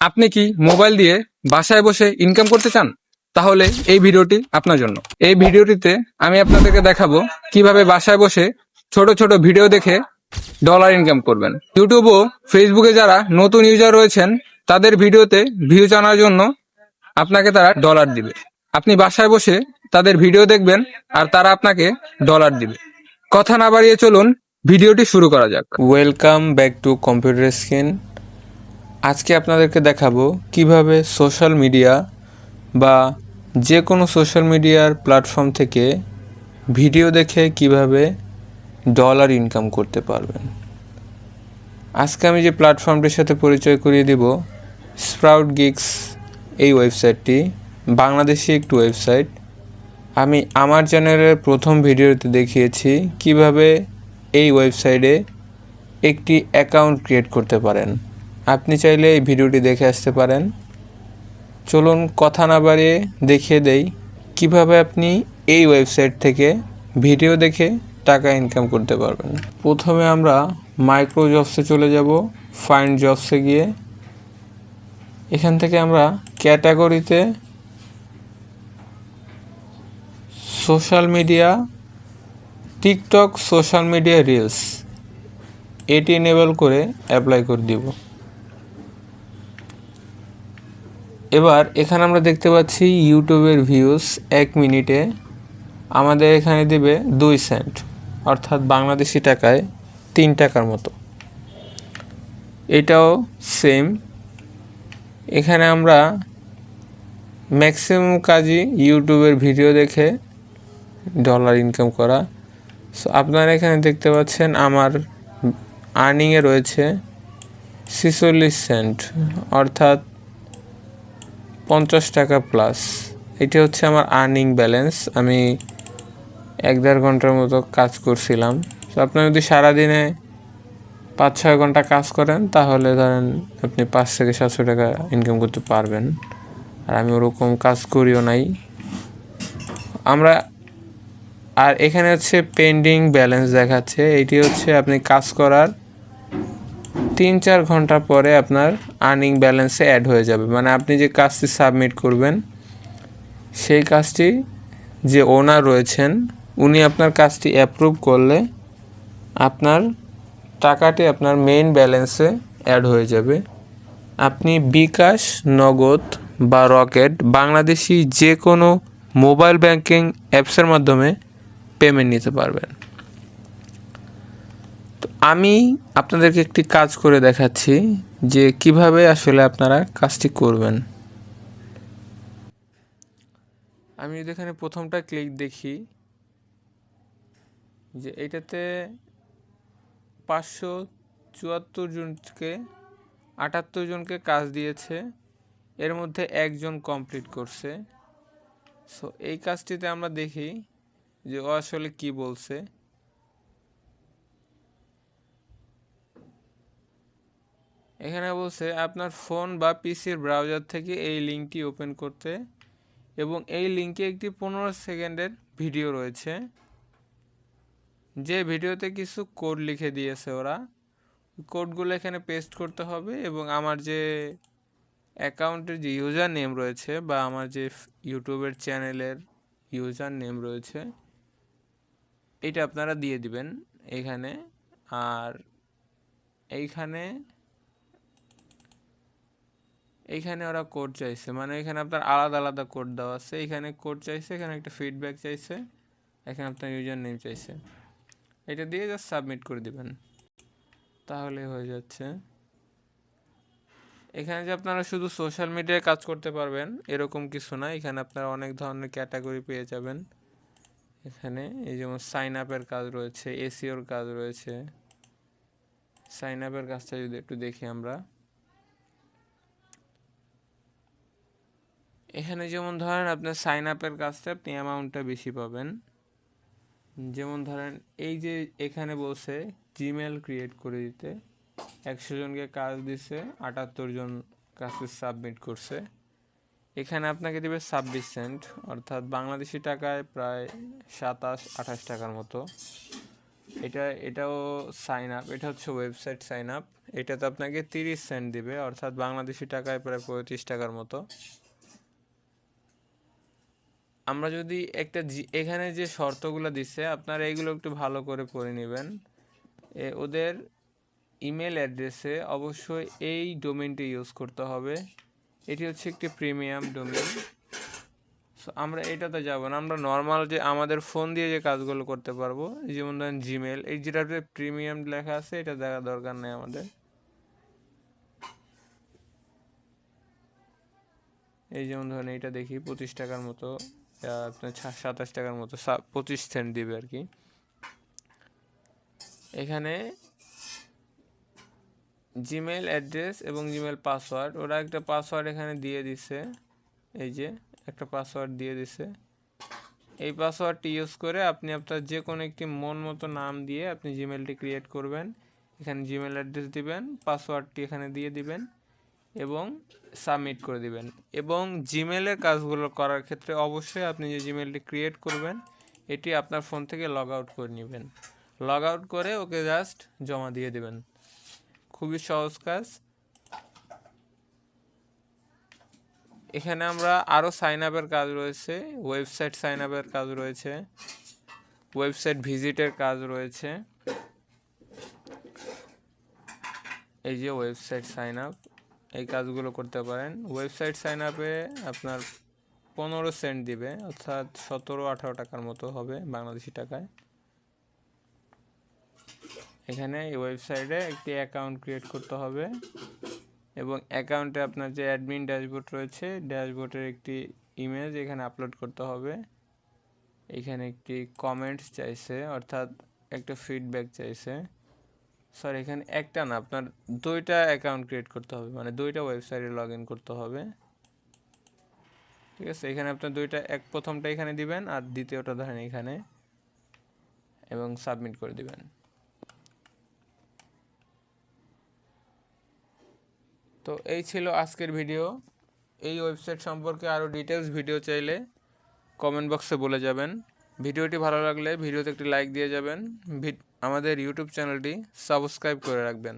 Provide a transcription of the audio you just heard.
আপনি কি মোবাইল দিয়ে বাসায় বসে ইনকাম করতে চান? তাহলে এই ভিডিওটি আপনার জন্য। এই ভিডিওটিতে আমি আপনাদেরকে দেখাবো কিভাবে বাসায় বসে ছোট ছোট ভিডিও দেখে ডলার ইনকাম করবেন। ইউটিউব ও ফেসবুকে যারা নতুন ইউজার রয়েছেন তাদের ভিডিওতে ভিউজ আনার জন্য আপনাকে তারা ডলার দিবে। আপনি বাসায় বসে তাদের ভিডিও দেখবেন আর তারা আপনাকে ডলার দিবে। কথা না বাড়িয়ে চলুন ভিডিওটি শুরু করা যাক। Welcome back to computer screen. আজকে আপনাদেরকে দেখাবো কিভাবে সোশ্যাল মিডিয়া বা যে কোনো সোশ্যাল মিডিয়ার প্ল্যাটফর্ম থেকে ভিডিও দেখে কিভাবে ডলার ইনকাম করতে পারবেন। আজকে আমি যে প্ল্যাটফর্মটির সাথে পরিচয় করিয়ে দিব, স্প্রাউট গিগস এই ওয়েবসাইটটি বাংলাদেশি একটি ওয়েবসাইট। আমি আমার চ্যানেলের প্রথম ভিডিওতে দেখিয়েছি কিভাবে এই ওয়েবসাইটে একটি অ্যাকাউন্ট ক্রিয়েট করতে পারেন। আপনি চাইলে এই ভিডিওটি দেখে আসতে পারেন। চলুন কথা না বাড়িয়ে দেখিয়ে দেই কিভাবে আপনি এই ওয়েবসাইট থেকে ভিডিও দেখে টাকা ইনকাম করতে পারবেন। প্রথমে আমরা মাইক্রো জবসে চলে যাব। ফাইন্ড জবসে গিয়ে এখান থেকে আমরা ক্যাটাগরিতে social media, TikTok social media reels এটি এনেবল করে অ্যাপ্লাই করে দিব। এবার এখানে আমরা দেখতে পাচ্ছি ইউটিউবের ভিউজ 1 মিনিটে আমাদের এখানে দিবে 2 সেন্ট, অর্থাৎ বাংলাদেশি টাকায় 3 টাকার মতো। এটাও সেম। এখানে আমরা ম্যাক্সিমাম কাজই ইউটিউবের ভিডিও দেখে ডলার ইনকাম করা। সো আপনারা এখানে দেখতে পাচ্ছেন আমার আর্নিংয়ে রয়েছে 46 সেন্ট, অর্থাৎ 50 টাকা প্লাস। এটি হচ্ছে আমার আর্নিং ব্যালেন্স। আমি 1-1.5 ঘন্টার মতো কাজ করছিলাম। তো আপনি যদি সারাদিনে 5-6 ঘন্টা কাজ করেন তাহলে ধরেন আপনি 5 থেকে 700 টাকা ইনকাম করতে পারবেন। আর আমি ওরকম কাজ করিও নাই। আর এখানে হচ্ছে পেন্ডিং ব্যালেন্স দেখাচ্ছে। এটি হচ্ছে আপনি কাজ করার 3-4 ঘন্টা পরে আপনার আর্নিং ব্যালেন্সে অ্যাড হয়ে যাবে। মানে আপনি যে কাজটি সাবমিট করবেন সেই কাজটি যে ওনার রয়েছেন উনি আপনার কাজটি অ্যাপ্রুভ করলে আপনার টাকাটি আপনার মেইন ব্যালেন্সে অ্যাড হয়ে যাবে। আপনি বিকাশ, নগদ বা রকেট বাংলাদেশি যে কোনো মোবাইল ব্যাংকিং অ্যাপসের মাধ্যমে পেমেন্ট নিতে পারবেন। তো আমি আপনাদেরকে একটি কাজ করে দেখাচ্ছি যে কিভাবে আসলে আপনারা কাজটি করবেন। আমি যদি এখানে প্রথমটা ক্লিক দেখি যে এইটাতে 574 জনকে 78 জনকে কাজ দিয়েছে, এর মধ্যে একজন কমপ্লিট করছে। সো এই কাজটিতে আমরা দেখি যে ও আসলে কি বলছে। এখানে বলছে আপনার ফোন বা পিসির ব্রাউজার থেকে এই লিঙ্কটি ওপেন করতে, এবং এই লিঙ্কে একটি 15 সেকেন্ডের ভিডিও রয়েছে যে ভিডিওতে কিছু কোড লিখে দিয়েছে ওরা। কোডগুলো এখানে পেস্ট করতে হবে এবং আমার যে অ্যাকাউন্টের যে ইউজার নেম রয়েছে বা আমার যে ইউটিউবের চ্যানেলের ইউজার নেম রয়েছে এটা আপনারা দিয়ে দিবেন এখানে। আর এইখানে ওরা কোড চাইছে, মানে এখানে আপনার আলাদা আলাদা কোড দেওয়া আছে। এখানে কোড চাইছে, এখানে একটা ফিডব্যাক চাইছে, এখানে আপনার ইউজার নেম চাইছে। এটা দিয়ে জাস্ট সাবমিট করে দিবেন, তাহলে হয়ে যাচ্ছে। এখানে যে আপনারা শুধু সোশ্যাল মিডিয়ায় কাজ করতে পারবেন এরকম কিছু না, এখানে আপনারা অনেক ধরনের ক্যাটাগরি পেয়ে যাবেন। এখানে এই যেমন সাইন আপের কাজ রয়েছে, এসিওর কাজ রয়েছে। সাইন আপের কাজটা যদি একটু দেখি আমরা, এখানে যেমন ধরেন আপনার সাইন আপের কাজটা আপনি অ্যামাউন্টটা বেশি পাবেন। যেমন ধরেন এই যে এখানে বলছে জিমেল ক্রিয়েট করে দিতে, 100 জনকে কাজ দিছে, 78 জন কাজে সাবমিট করছে। এখানে আপনাকে দেবে 26 সেন্ট, অর্থাৎ বাংলাদেশি টাকায় প্রায় 27-28 টাকার মতো। এটাও সাইন আপ, এটা হচ্ছে ওয়েবসাইট সাইন আপ। এটাতে আপনাকে 30 সেন্ট দিবে, অর্থাৎ বাংলাদেশি টাকায় প্রায় 35 টাকার মতো। আমরা যদি এখানে যে শর্তগুলো দিচ্ছে আপনারা এইগুলো একটু ভালো করে পড়ে নেবেন। ওদের ইমেল অ্যাড্রেসে অবশ্যই এই ডোমেনটি ইউজ করতে হবে। এটি হচ্ছে একটি প্রিমিয়াম ডোমেন। সো আমরা এটাতে যাব না, আমরা নর্মাল যে আমাদের ফোন দিয়ে যে কাজগুলো করতে পারবো, যেমন ধরেন জিমেল, এই যেটাতে প্রিমিয়াম লেখা আছে এটা দেখার দরকার নেই আমাদের। এই যেমন ধরেন এইটা দেখি 25 টাকার মতো, আপনার 27 টাকার মতো, 25 সেন্ট দিবে আর কি। এখানে জিমেল অ্যাড্রেস এবং জিমেল পাসওয়ার্ড, ওরা একটা পাসওয়ার্ড এখানে দিয়ে দিছে, এই যে একটা পাসওয়ার্ড দিয়ে দিছে। এই পাসওয়ার্ডটি ইউজ করে আপনি আপনার যে কোনো একটি মন মতো নাম দিয়ে আপনি জিমেলটি ক্রিয়েট করবেন। এখানে জিমেল অ্যাড্রেস দিবেন, পাসওয়ার্ডটি এখানে দিয়ে দিবেন এবং সাবমিট করে দিবেন। এবং জিমেলের কাজগুলো করার ক্ষেত্রে অবশ্যই আপনি যে জিমেলটি ক্রিয়েট করবেন এটি আপনার ফোন থেকে লগ আউট করে নেবেন। লগ আউট করে ওকে জাস্ট জমা দিয়ে দেবেন। খুবই সহজ কাজ। এখানে আমরা আরও সাইন আপের কাজ রয়েছে, ওয়েবসাইট সাইন আপের কাজ রয়েছে, ওয়েবসাইট ভিজিটের কাজ রয়েছে। এই যে ওয়েবসাইট সাইন আপ, এই কাজগুলো করতে পারেন। ওয়েবসাইট সাইন আপে আপনার 15 সেন্ট দিবে, অর্থাৎ 17-18 টাকার মতো হবে বাংলাদেশি টাকায়। এখানে এই ওয়েবসাইটে একটি অ্যাকাউন্ট ক্রিয়েট করতে হবে এবং অ্যাকাউন্টে আপনার যে অ্যাডমিন ড্যাশবোর্ড রয়েছে, ড্যাশবোর্ডের একটি ইমেজ এখানে আপলোড করতে হবে। এখানে একটি কমেন্টস চাইছে, অর্থাৎ একটা ফিডব্যাক চাইছে। সরি, এখানে একটা না, আপনার 2টা অ্যাকাউন্ট ক্রিয়েট করতে হবে, মানে 2টা ওয়েবসাইটে লগ ইন করতে হবে। ঠিক আছে, এখানে আপনার 2টা, প্রথমটা এখানে দিবেন আর দ্বিতীয়টা ধরেন এখানে, এবং সাবমিট করে দিবেন। তো এই ছিল আজকের ভিডিও। এই ওয়েবসাইট সম্পর্কে আরও ডিটেলস ভিডিও চাইলে কমেন্ট বক্সে বলে যাবেন। ভিডিওটি ভালো লাগলে ভিডিওতে একটি লাইক দিয়ে যাবেন। আমাদের ইউটিউব চ্যানেলটি সাবস্ক্রাইব করে রাখবেন।